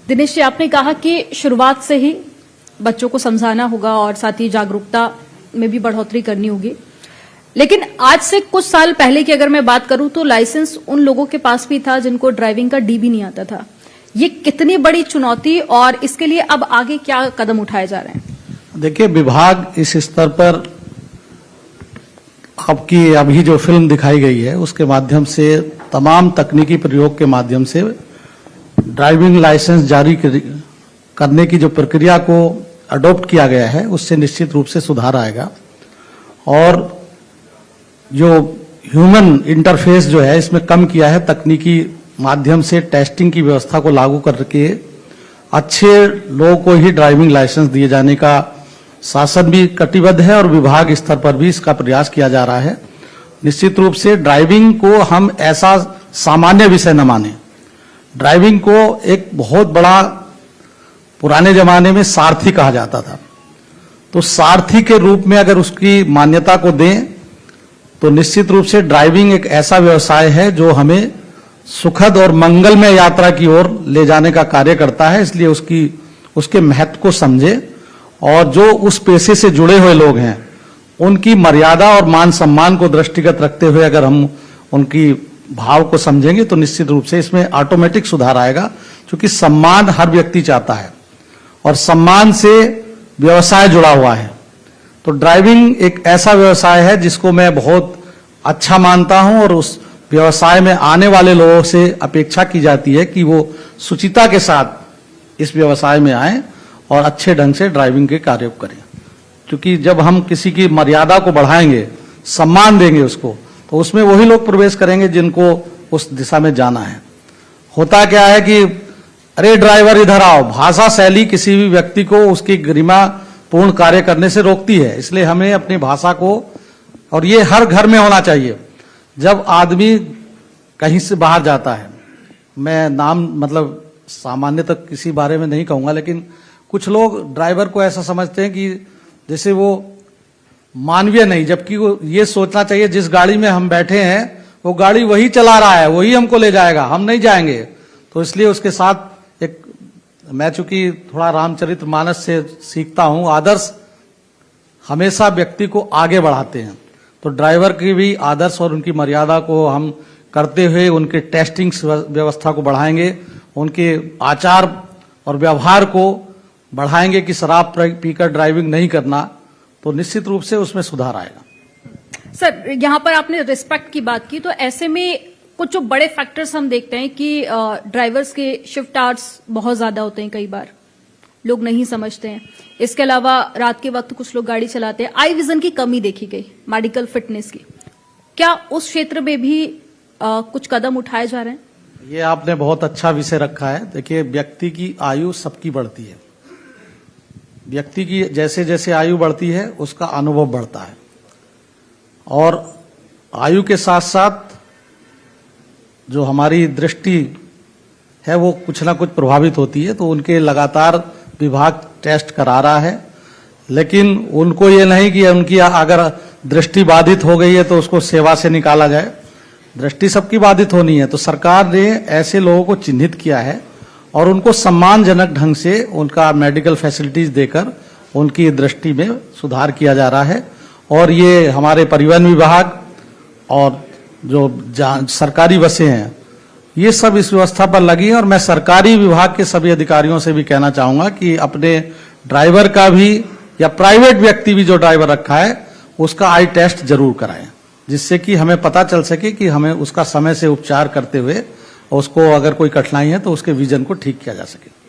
दिनेश जी, आपने कहा कि शुरुआत से ही बच्चों को समझाना होगा और साथ ही जागरूकता में भी बढ़ोतरी करनी होगी, लेकिन आज से कुछ साल पहले की अगर मैं बात करूं तो लाइसेंस उन लोगों के पास भी था जिनको ड्राइविंग का डी भी नहीं आता था। ये कितनी बड़ी चुनौती और इसके लिए अब आगे क्या कदम उठाए जा रहे हैं? देखिए, विभाग इस स्तर पर आपकी अभी जो फिल्म दिखाई गई है उसके माध्यम से तमाम तकनीकी प्रयोग के माध्यम से ड्राइविंग लाइसेंस जारी करने की जो प्रक्रिया को अडॉप्ट किया गया है उससे निश्चित रूप से सुधार आएगा और जो ह्यूमन इंटरफेस जो है इसमें कम किया है। तकनीकी माध्यम से टेस्टिंग की व्यवस्था को लागू करके अच्छे लोगों को ही ड्राइविंग लाइसेंस दिए जाने का शासन भी कटिबद्ध है और विभाग स्तर पर भी इसका प्रयास किया जा रहा है। निश्चित रूप से ड्राइविंग को हम ऐसा सामान्य विषय न माने। ड्राइविंग को एक बहुत बड़ा, पुराने जमाने में सारथी कहा जाता था, तो सारथी के रूप में अगर उसकी मान्यता को दें तो निश्चित रूप से ड्राइविंग एक ऐसा व्यवसाय है जो हमें सुखद और मंगलमय यात्रा की ओर ले जाने का कार्य करता है। इसलिए उसके महत्व को समझे और जो उस पेशे से जुड़े हुए लोग हैं उनकी मर्यादा और मान सम्मान को दृष्टिगत रखते हुए अगर हम उनकी भाव को समझेंगे तो निश्चित रूप से इसमें ऑटोमेटिक सुधार आएगा, क्योंकि सम्मान हर व्यक्ति चाहता है और सम्मान से व्यवसाय जुड़ा हुआ है। तो ड्राइविंग एक ऐसा व्यवसाय है जिसको मैं बहुत अच्छा मानता हूं और उस व्यवसाय में आने वाले लोगों से अपेक्षा की जाती है कि वो शुचिता के साथ इस व्यवसाय में आएं और अच्छे ढंग से ड्राइविंग के कार्य करें। क्योंकि जब हम किसी की मर्यादा को बढ़ाएंगे, सम्मान देंगे उसको, तो उसमें वही लोग प्रवेश करेंगे जिनको उस दिशा में जाना है। होता क्या है कि अरे ड्राइवर इधर आओ, भाषा शैली किसी भी व्यक्ति को उसकी गरिमा पूर्ण कार्य करने से रोकती है। इसलिए हमें अपनी भाषा को, और ये हर घर में होना चाहिए, जब आदमी कहीं से बाहर जाता है, मैं नाम मतलब सामान्य तक किसी बारे में नहीं कहूंगा, लेकिन कुछ लोग ड्राइवर को ऐसा समझते हैं कि जैसे वो मानवीय नहीं, जबकि वो ये सोचना चाहिए जिस गाड़ी में हम बैठे हैं वो गाड़ी वही चला रहा है, वही हमको ले जाएगा, हम नहीं जाएंगे। तो इसलिए उसके साथ एक, मैं चूंकि थोड़ा रामचरितमानस से सीखता हूं, आदर्श हमेशा व्यक्ति को आगे बढ़ाते हैं। तो ड्राइवर की भी आदर्श और उनकी मर्यादा को हम करते हुए उनके टेस्टिंग व्यवस्था को बढ़ाएंगे, उनके आचार और व्यवहार को बढ़ाएंगे कि शराब पीकर ड्राइविंग नहीं करना, तो निश्चित रूप से उसमें सुधार आएगा। सर, यहां पर आपने रिस्पेक्ट की बात की, तो ऐसे में कुछ जो बड़े फैक्टर्स हम देखते हैं कि ड्राइवर्स के शिफ्ट आवर्स बहुत ज्यादा होते हैं, कई बार लोग नहीं समझते हैं। इसके अलावा रात के वक्त कुछ लोग गाड़ी चलाते हैं, आई विजन की कमी देखी गई, मेडिकल फिटनेस की, क्या उस क्षेत्र में भी कुछ कदम उठाए जा रहे हैं? ये आपने बहुत अच्छा विषय रखा है। देखिए, व्यक्ति की आयु सबकी बढ़ती है, व्यक्ति की जैसे जैसे आयु बढ़ती है उसका अनुभव बढ़ता है, और आयु के साथ साथ जो हमारी दृष्टि है वो कुछ ना कुछ प्रभावित होती है। तो उनके लगातार विभाग टेस्ट करा रहा है, लेकिन उनको ये नहीं कि उनकी अगर दृष्टि बाधित हो गई है तो उसको सेवा से निकाला जाए। दृष्टि सबकी बाधित होनी है, तो सरकार ने ऐसे लोगों को चिन्हित किया है और उनको सम्मानजनक ढंग से उनका मेडिकल फैसिलिटीज देकर उनकी दृष्टि में सुधार किया जा रहा है। और ये हमारे परिवहन विभाग और जो सरकारी बसें हैं ये सब इस व्यवस्था पर लगी हैं, और मैं सरकारी विभाग के सभी अधिकारियों से भी कहना चाहूंगा कि अपने ड्राइवर का भी, या प्राइवेट व्यक्ति भी जो ड्राइवर रखा है उसका आई टेस्ट जरूर कराएं, जिससे कि हमें पता चल सके कि हमें उसका समय से उपचार करते हुए उसको अगर कोई कठिनाई है तो उसके विजन को ठीक किया जा सके।